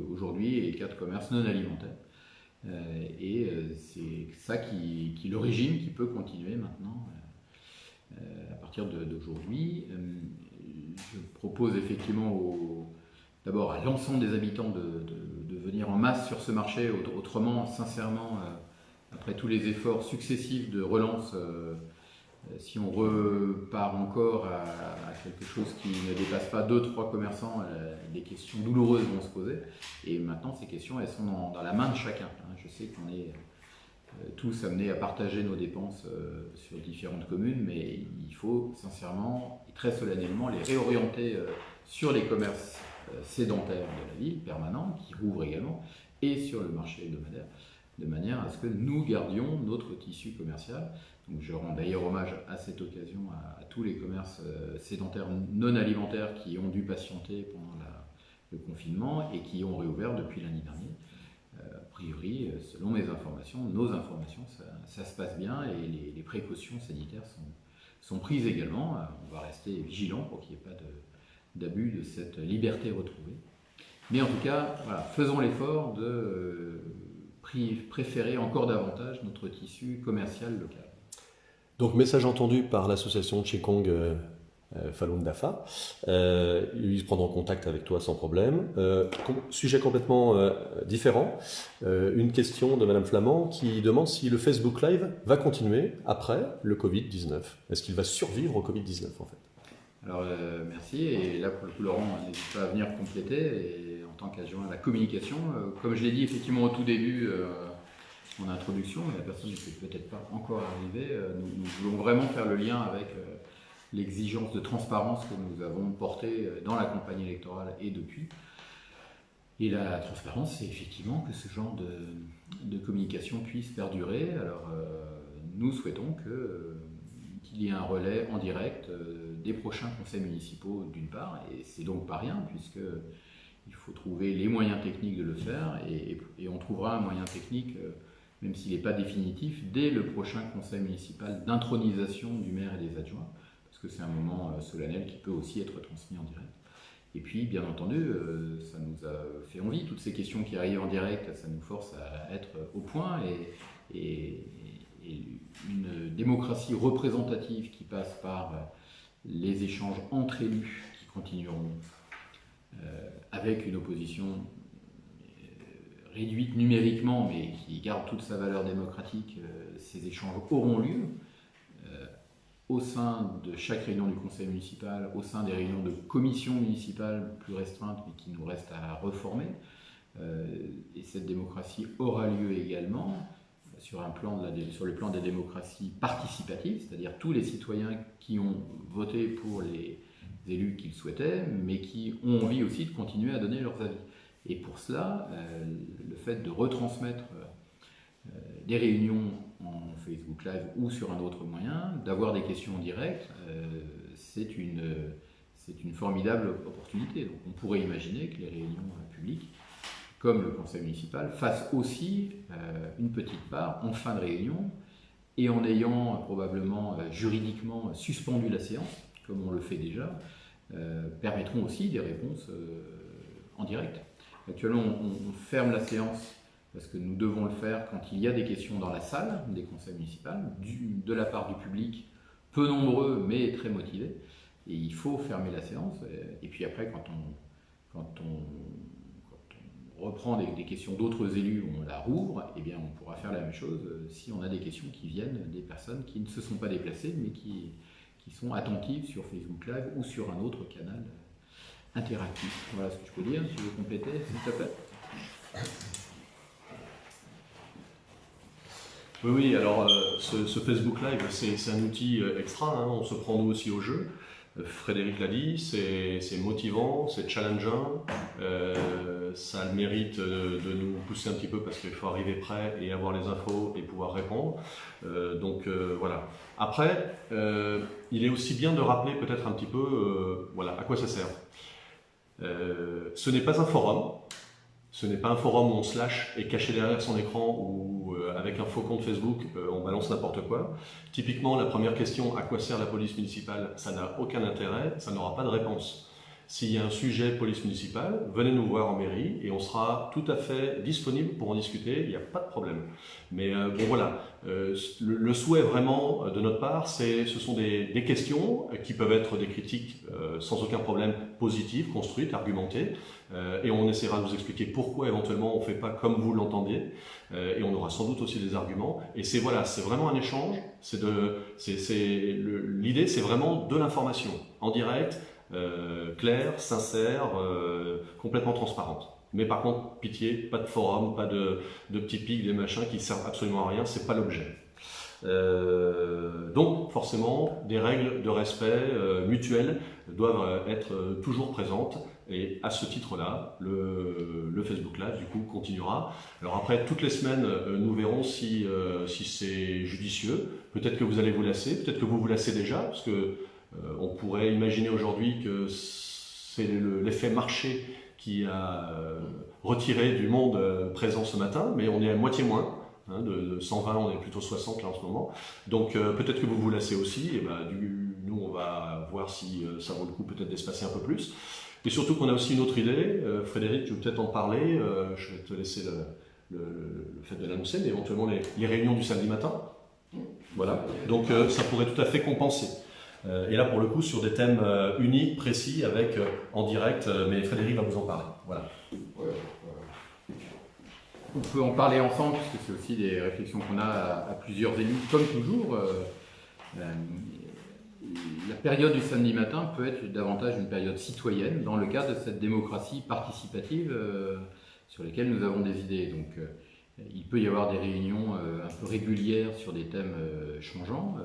aujourd'hui et 4 commerces non alimentaires. Et c'est ça le régime qui peut continuer maintenant à partir d'aujourd'hui. Je propose effectivement d'abord à l'ensemble des habitants de venir en masse sur ce marché. Autrement, sincèrement, après tous les efforts successifs de relance, si on repart encore à quelque chose qui ne dépasse pas 2-3 commerçants, des questions douloureuses vont se poser. Et maintenant, ces questions, elles sont dans la main de chacun. Je sais qu'on est tous amenés à partager nos dépenses sur différentes communes, mais il faut sincèrement et très solennellement les réorienter sur les commerces sédentaires de la ville, permanents, qui rouvrent également, et sur le marché hebdomadaire, de manière à ce que nous gardions notre tissu commercial. Donc je rends d'ailleurs hommage à cette occasion à tous les commerces sédentaires non alimentaires qui ont dû patienter pendant le confinement et qui ont réouvert depuis lundi dernier. A priori, selon mes informations, nos informations, ça se passe bien et les précautions sanitaires sont prises également. On va rester vigilants pour qu'il n'y ait pas d'abus de cette liberté retrouvée. Mais en tout cas, voilà, faisons l'effort de préférer encore davantage notre tissu commercial local. Donc, message entendu par l'association Qigong Falun Dafa. Ils prendront contact avec toi sans problème. Sujet complètement différent. Une question de Madame Flamand qui demande si le Facebook Live va continuer après le Covid-19. Est-ce qu'il va survivre au Covid-19 en fait? Alors merci, et là pour le coup Laurent n'hésite pas à venir compléter, et en tant qu'adjoint à la communication, comme je l'ai dit effectivement au tout début en introduction, mais la personne n'est peut-être pas encore arrivée, nous voulons vraiment faire le lien avec l'exigence de transparence que nous avons portée dans la campagne électorale et depuis. Et la transparence, c'est effectivement que ce genre de communication puisse perdurer. Alors nous souhaitons qu'il y ait un relais en direct des prochains conseils municipaux d'une part, et c'est donc pas rien puisqu'il faut trouver les moyens techniques de le faire, et on trouvera un moyen technique, même s'il n'est pas définitif, dès le prochain conseil municipal d'intronisation du maire et des adjoints, parce que c'est un moment solennel qui peut aussi être transmis en direct. Et puis, bien entendu, ça nous a fait envie, toutes ces questions qui arrivent en direct, ça nous force à être au point, et une démocratie représentative qui passe par les échanges entre élus qui continueront, avec une opposition réduite numériquement, mais qui garde toute sa valeur démocratique. Ces échanges auront lieu au sein de chaque réunion du conseil municipal, au sein des réunions de commissions municipales plus restreintes, mais qui nous restent à reformer. Et cette démocratie aura lieu également sur le plan des démocraties participatives, c'est-à-dire tous les citoyens qui ont voté pour les élus qu'ils souhaitaient, mais qui ont envie aussi de continuer à donner leurs avis. Et pour cela, le fait de retransmettre des réunions en Facebook Live ou sur un autre moyen, d'avoir des questions en direct, c'est une formidable opportunité. Donc on pourrait imaginer que les réunions publiques, comme le conseil municipal, fassent aussi une petite part en fin de réunion, et en ayant probablement juridiquement suspendu la séance, comme on le fait déjà, permettront aussi des réponses en direct. Actuellement, on ferme la séance parce que nous devons le faire quand il y a des questions dans la salle des conseils municipaux, de la part du public, peu nombreux mais très motivés, et il faut fermer la séance. Et puis après, quand on reprend des questions d'autres élus, on la rouvre, et bien on pourra faire la même chose si on a des questions qui viennent des personnes qui ne se sont pas déplacées, mais qui sont attentives sur Facebook Live ou sur un autre canal interactif. Voilà ce que je peux dire. Tu veux compléter, s'il te plaît? Oui, alors ce Facebook Live, c'est un outil extra, hein, on se prend nous aussi au jeu. Frédéric l'a dit, c'est motivant, c'est challengeant, ça a le mérite de nous pousser un petit peu parce qu'il faut arriver prêt et avoir les infos et pouvoir répondre. Voilà. Après, il est aussi bien de rappeler peut-être un petit peu voilà, à quoi ça sert. Ce n'est pas un forum. Ce n'est pas un forum où on se lâche et caché derrière son écran ou avec un faux compte Facebook, on balance n'importe quoi. Typiquement, la première question, à quoi sert la police municipale? Ça n'a aucun intérêt, ça n'aura pas de réponse. S'il y a un sujet police municipale, venez nous voir en mairie et on sera tout à fait disponible pour en discuter, il n'y a pas de problème. Mais bon voilà, le souhait vraiment de notre part, ce sont des questions qui peuvent être des critiques sans aucun problème positives, construites, argumentées. Et on essaiera de vous expliquer pourquoi éventuellement on ne fait pas comme vous l'entendez, et on aura sans doute aussi des arguments. Et c'est vraiment un échange. L'idée, c'est vraiment de l'information en direct, claire, sincère, complètement transparente. Mais par contre, pitié, pas de forum, pas de petits pics, des machins qui servent absolument à rien. C'est pas l'objet. Donc forcément, des règles de respect mutuel doivent être toujours présentes. Et à ce titre-là, le Facebook Live, du coup, continuera. Alors après, toutes les semaines, nous verrons si c'est judicieux. Peut-être que vous allez vous lasser, peut-être que vous vous lassez déjà, parce que on pourrait imaginer aujourd'hui que c'est l'effet marché qui a retiré du monde présent ce matin, mais on est à moitié moins. Hein, de 120, on est plutôt 60 là en ce moment. Donc peut-être que vous vous lassez aussi. Et ben, nous, on va voir si ça vaut le coup peut-être d'espacer un peu plus. Et surtout qu'on a aussi une autre idée, Frédéric, tu veux peut-être en parler, je vais te laisser le fait de l'annoncer, mais éventuellement les réunions du samedi matin. Voilà, donc ça pourrait tout à fait compenser. Et là, pour le coup, sur des thèmes uniques, précis, avec en direct, mais Frédéric va vous en parler. Voilà. On peut en parler ensemble, puisque c'est aussi des réflexions qu'on a à plusieurs élus, comme toujours. La période du samedi matin peut être davantage une période citoyenne dans le cadre de cette démocratie participative sur laquelle nous avons des idées. Donc, il peut y avoir des réunions un peu régulières sur des thèmes changeants.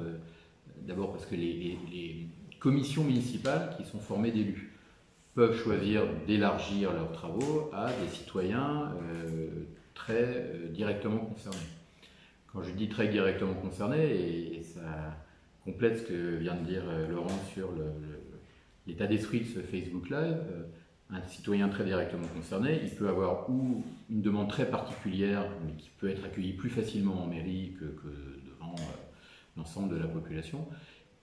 D'abord parce que les commissions municipales qui sont formées d'élus peuvent choisir d'élargir leurs travaux à des citoyens très directement concernés. Quand je dis très directement concernés, et ça complète ce que vient de dire Laurent sur l'état d'esprit de ce Facebook Live, un citoyen très directement concerné, il peut avoir ou une demande très particulière, mais qui peut être accueillie plus facilement en mairie que devant l'ensemble de la population.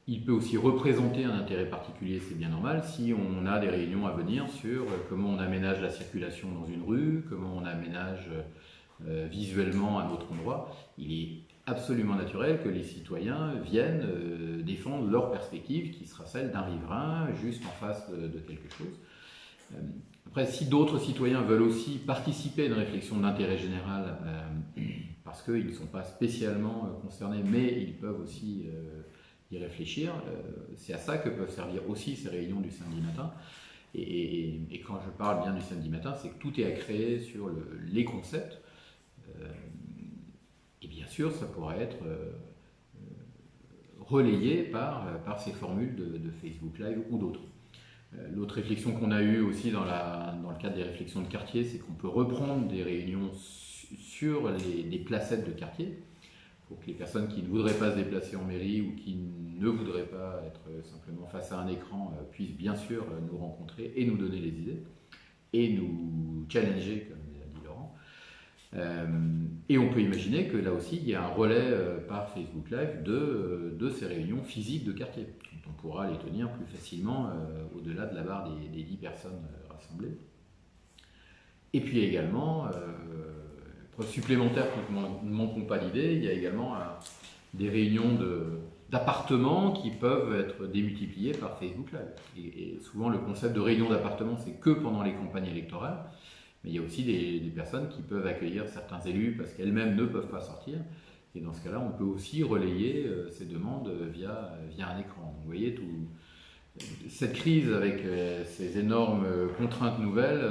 Il peut aussi représenter un intérêt particulier, c'est bien normal, si on a des réunions à venir sur comment on aménage la circulation dans une rue, comment on aménage visuellement un autre endroit. Il est absolument naturel que les citoyens viennent défendre leur perspective, qui sera celle d'un riverain, juste en face de quelque chose. Après, si d'autres citoyens veulent aussi participer à une réflexion d'intérêt général, parce qu'ils ne sont pas spécialement concernés, mais ils peuvent aussi y réfléchir, c'est à ça que peuvent servir aussi ces réunions du samedi matin. Et quand je parle bien du samedi matin, c'est que tout est à créer sur les concepts. Et bien sûr, ça pourrait être relayé par ces formules de Facebook Live ou d'autres. L'autre réflexion qu'on a eue aussi dans le cadre des réflexions de quartier, c'est qu'on peut reprendre des réunions sur les placettes de quartier, pour que les personnes qui ne voudraient pas se déplacer en mairie ou qui ne voudraient pas être simplement face à un écran puissent bien sûr nous rencontrer et nous donner les idées, et nous challenger, comme l'a dit Laurent. Et on peut imaginer que là aussi, il y a un relais par Facebook Live de ces réunions physiques de quartier. On pourra les tenir plus facilement au-delà de la barre des 10 personnes rassemblées. Et puis également, preuve supplémentaire que nous ne manquons pas d'idées, il y a également des réunions d'appartements qui peuvent être démultipliées par Facebook Live. Et souvent, le concept de réunion d'appartements, c'est que pendant les campagnes électorales. Mais il y a aussi des personnes qui peuvent accueillir certains élus parce qu'elles-mêmes ne peuvent pas sortir. Et dans ce cas-là, on peut aussi relayer ces demandes via un écran. Donc, vous voyez, cette crise avec ces énormes contraintes nouvelles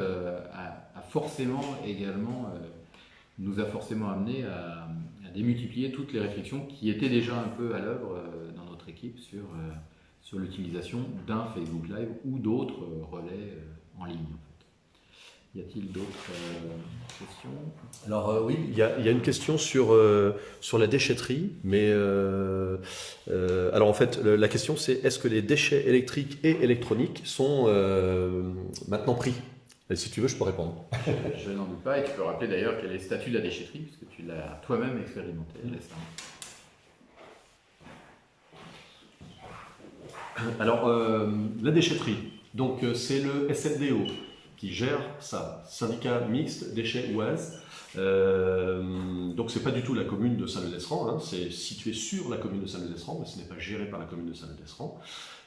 nous a forcément amené à démultiplier toutes les réflexions qui étaient déjà un peu à l'œuvre dans notre équipe sur l'utilisation d'un Facebook Live ou d'autres relais en ligne. Y a-t-il d'autres questions? Alors oui, il y a une question sur la déchetterie, mais alors en fait la question c'est est-ce que les déchets électriques et électroniques sont maintenant pris? Et si tu veux, je peux répondre. Je n'en doute pas, et tu peux rappeler d'ailleurs quel est le statut de la déchetterie, puisque tu l'as toi-même expérimenté récemment. Alors la déchetterie, donc c'est le SNDO qui gère ça, syndicat mixte déchets Oise. Donc c'est pas du tout la commune de Saint-Leu-d'Esserand, hein, c'est situé sur la commune de Saint-Leu-d'Esserand, mais ce n'est pas géré par la commune de Saint-Leu-d'Esserand.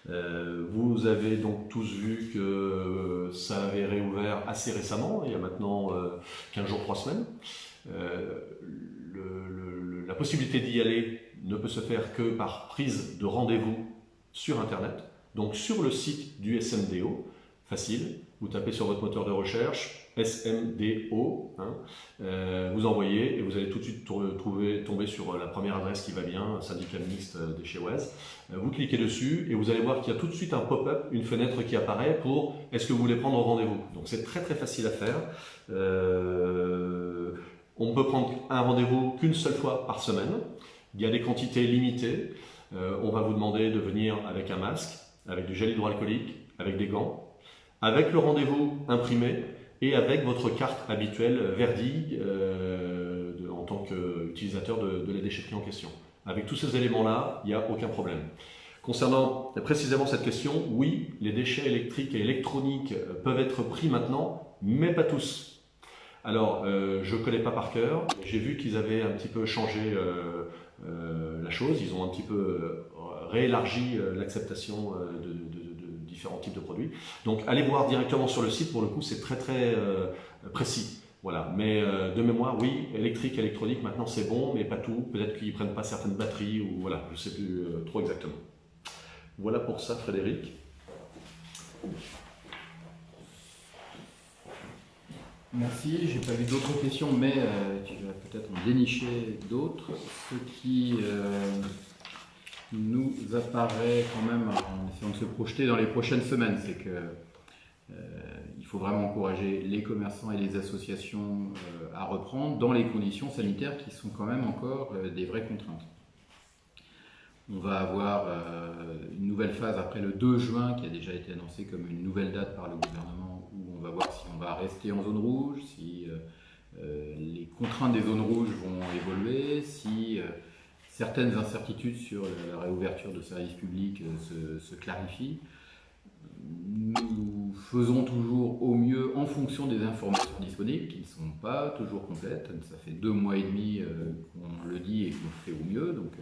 Vous avez donc tous vu que ça avait réouvert assez récemment, il y a maintenant 15 jours, 3 semaines. La possibilité d'y aller ne peut se faire que par prise de rendez-vous sur Internet, donc sur le site du SMDO, facile. Vous tapez sur votre moteur de recherche, SMDO, hein, vous envoyez et vous allez tout de suite tomber sur la première adresse qui va bien, syndicat mixte déchets Oise. Vous cliquez dessus et vous allez voir qu'il y a tout de suite un pop-up, une fenêtre qui apparaît pour « Est-ce que vous voulez prendre rendez-vous ?» Donc c'est très très facile à faire. On peut prendre un rendez-vous qu'une seule fois par semaine. Il y a des quantités limitées. On va vous demander de venir avec un masque, avec du gel hydroalcoolique, avec des gants, avec le rendez-vous imprimé et avec votre carte habituelle Verdi en tant qu'utilisateur de la déchetterie en question. Avec tous ces éléments-là, il n'y a aucun problème. Concernant précisément cette question, oui, les déchets électriques et électroniques peuvent être pris maintenant, mais pas tous. Alors, je ne connais pas par cœur, j'ai vu qu'ils avaient un petit peu changé la chose, ils ont un petit peu réélargi l'acceptation de différents types de produits. Donc allez voir directement sur le site, pour le coup c'est très précis. Voilà. Mais de mémoire, oui, électrique, électronique, maintenant c'est bon, mais pas tout. Peut-être qu'ils ne prennent pas certaines batteries, ou voilà, je ne sais plus trop exactement. Voilà pour ça, Frédéric. Merci, j'ai pas vu d'autres questions, mais tu vas peut-être en dénicher d'autres. Ce qui nous apparaît quand même, en essayant de se projeter dans les prochaines semaines, c'est que il faut vraiment encourager les commerçants et les associations à reprendre dans les conditions sanitaires qui sont quand même encore des vraies contraintes. On va avoir une nouvelle phase après le 2 juin qui a déjà été annoncée comme une nouvelle date par le gouvernement, où on va voir si on va rester en zone rouge, si les contraintes des zones rouges vont évoluer, si certaines incertitudes sur la réouverture de services publics se clarifient. Nous faisons toujours au mieux en fonction des informations disponibles, qui ne sont pas toujours complètes. Ça fait 2 mois et demi qu'on le dit et qu'on fait au mieux. Donc,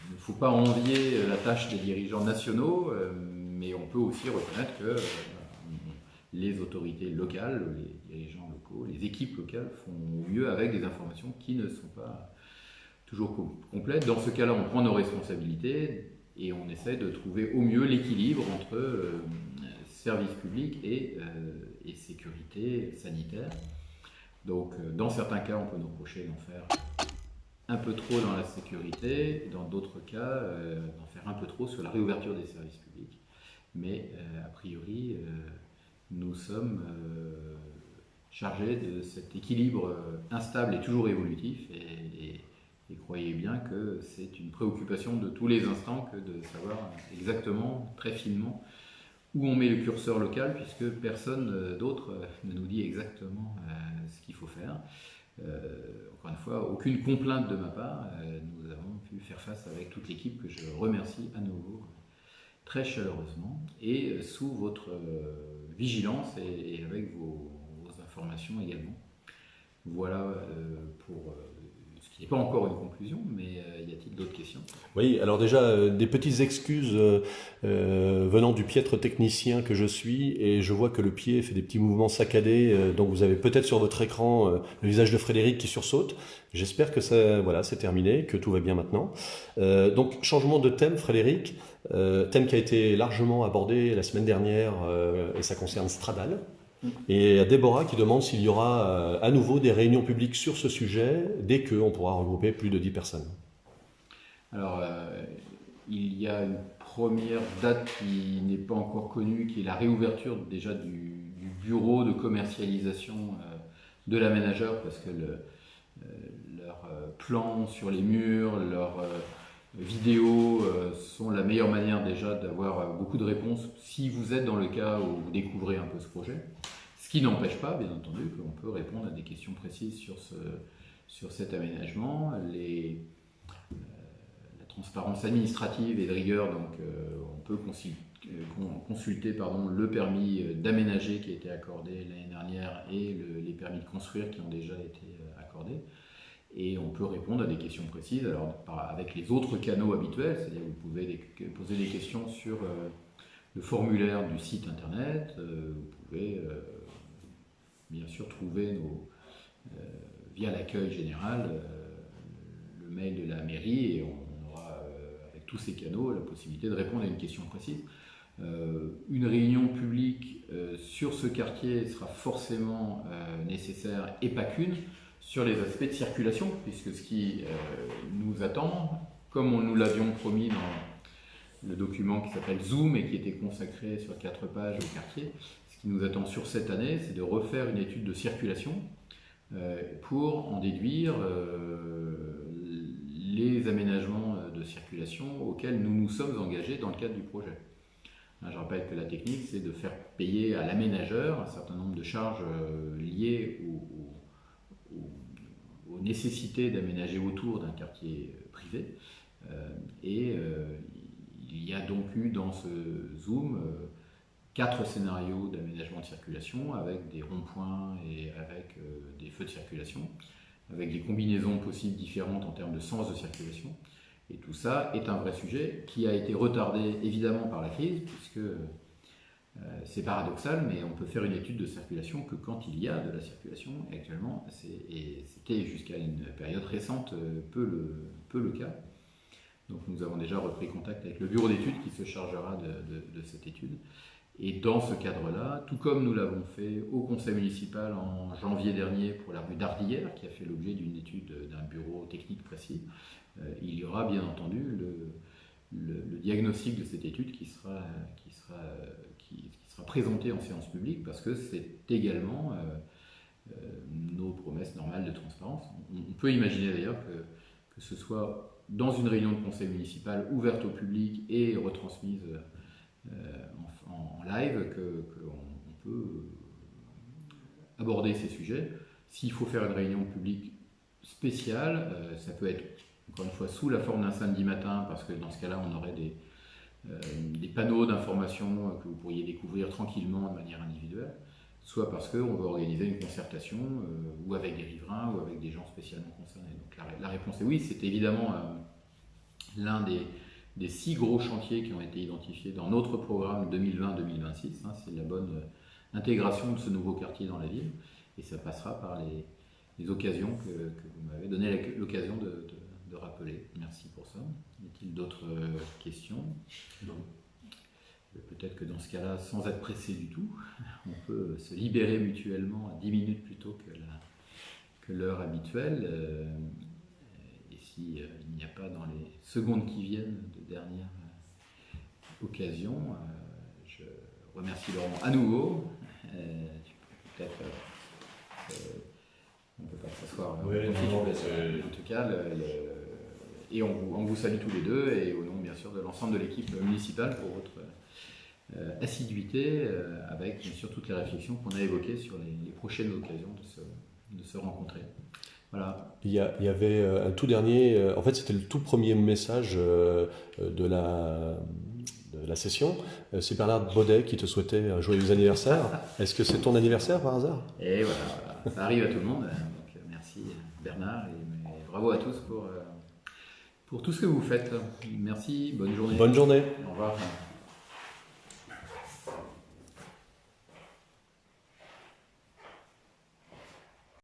il ne faut pas envier la tâche des dirigeants nationaux, mais on peut aussi reconnaître que les autorités locales, les dirigeants locaux, les équipes locales font au mieux avec des informations qui ne sont pas toujours complètes. Dans ce cas-là, on prend nos responsabilités et on essaie de trouver au mieux l'équilibre entre service public et sécurité sanitaire. Donc, dans certains cas, on peut nous reprocher d'en faire un peu trop dans la sécurité, dans d'autres cas, d'en faire un peu trop sur la réouverture des services publics. Mais, a priori, nous sommes chargés de cet équilibre instable et toujours évolutif. Et croyez bien que c'est une préoccupation de tous les instants que de savoir exactement, très finement, où on met le curseur local, puisque personne d'autre ne nous dit exactement ce qu'il faut faire. Encore une fois, aucune complainte de ma part. Nous avons pu faire face avec toute l'équipe que je remercie à nouveau très chaleureusement et sous votre vigilance et avec vos informations également. Voilà pour ce qui n'est pas encore une conclusion, mais y a-t-il d'autres questions? Oui, alors déjà, des petites excuses venant du piètre technicien que je suis, et je vois que le pied fait des petits mouvements saccadés, donc vous avez peut-être sur votre écran le visage de Frédéric qui sursaute. J'espère que ça, voilà, c'est terminé, que tout va bien maintenant. Donc, changement de thème, Frédéric, thème qui a été largement abordé la semaine dernière, et ça concerne Stradale. Et il y a Déborah qui demande s'il y aura à nouveau des réunions publiques sur ce sujet dès qu'on pourra regrouper plus de 10 personnes. Alors, il y a une première date qui n'est pas encore connue, qui est la réouverture déjà du bureau de commercialisation de l'aménageur, parce que leurs plans sur les murs, leurs vidéos sont la meilleure manière déjà d'avoir beaucoup de réponses si vous êtes dans le cas où vous découvrez un peu ce projet. Ce qui n'empêche pas, bien entendu, qu'on peut répondre à des questions précises sur cet aménagement. La transparence administrative et de rigueur, donc on peut consulter le permis d'aménager qui a été accordé l'année dernière et les permis de construire qui ont déjà été accordés. Et on peut répondre à des questions précises alors, avec les autres canaux habituels, c'est-à-dire que vous pouvez poser des questions sur le formulaire du site internet, vous pouvez bien sûr trouver via l'accueil général le mail de la mairie et on aura avec tous ces canaux la possibilité de répondre à une question précise. Une réunion publique sur ce quartier sera forcément nécessaire et pas qu'une, sur les aspects de circulation, puisque ce qui nous attend, comme nous l'avions promis dans le document qui s'appelle Zoom et qui était consacré sur 4 pages au quartier, ce qui nous attend sur cette année, c'est de refaire une étude de circulation pour en déduire les aménagements de circulation auxquels nous nous sommes engagés dans le cadre du projet. Je rappelle que la technique, c'est de faire payer à l'aménageur un certain nombre de charges liées aux nécessités d'aménager autour d'un quartier privé. Il y a donc eu dans ce Zoom 4 scénarios d'aménagement de circulation avec des ronds-points et avec des feux de circulation, avec des combinaisons possibles différentes en termes de sens de circulation. Et tout ça est un vrai sujet qui a été retardé évidemment par la crise, puisque c'est paradoxal, mais on peut faire une étude de circulation que quand il y a de la circulation, et actuellement, et c'était jusqu'à une période récente peu le cas. Donc nous avons déjà repris contact avec le bureau d'études qui se chargera de cette étude. Et dans ce cadre-là, tout comme nous l'avons fait au conseil municipal en janvier dernier pour la rue d'Ardillères, qui a fait l'objet d'une étude d'un bureau technique précis, il y aura bien entendu le diagnostic de cette étude qui sera présenté en séance publique, parce que c'est également nos promesses normales de transparence. On peut imaginer d'ailleurs que ce soit dans une réunion de conseil municipal ouverte au public et retransmise en live qu'on peut aborder ces sujets. S'il faut faire une réunion publique spéciale, ça peut être encore une fois sous la forme d'un samedi matin, parce que dans ce cas-là on aurait des panneaux d'information que vous pourriez découvrir tranquillement de manière individuelle, soit parce qu'on veut organiser une concertation ou avec des riverains ou avec des gens spécialement concernés. Donc la réponse est oui, c'est évidemment l'un des 6 gros chantiers qui ont été identifiés dans notre programme 2020-2026. C'est la bonne intégration de ce nouveau quartier dans la ville, et ça passera par les occasions que vous m'avez donné l'occasion de rappeler. Merci pour ça. Y a-t-il d'autres questions? Non. Peut-être que dans ce cas-là, sans être pressé du tout, on peut se libérer mutuellement à 10 minutes plus tôt que l'heure habituelle. Et s'il n'y a pas dans les secondes qui viennent de dernière occasion, je remercie Laurent à nouveau. Peut-être on ne peut pas s'asseoir. Oui, en tout cas, et on vous salue tous les deux, et au nom bien sûr de l'ensemble de l'équipe municipale pour votre assiduité, avec bien sûr toutes les réflexions qu'on a évoquées sur les prochaines occasions de se rencontrer. Voilà. Il y avait un tout dernier, en fait c'était le tout premier message de la session. C'est Bernard Baudet qui te souhaitait un joyeux anniversaire. Est-ce que c'est ton anniversaire par hasard? Et voilà, ça arrive à tout le monde. Donc merci Bernard, et bravo à tous pour tout ce que vous faites. Merci, bonne journée. Bonne journée. Au revoir.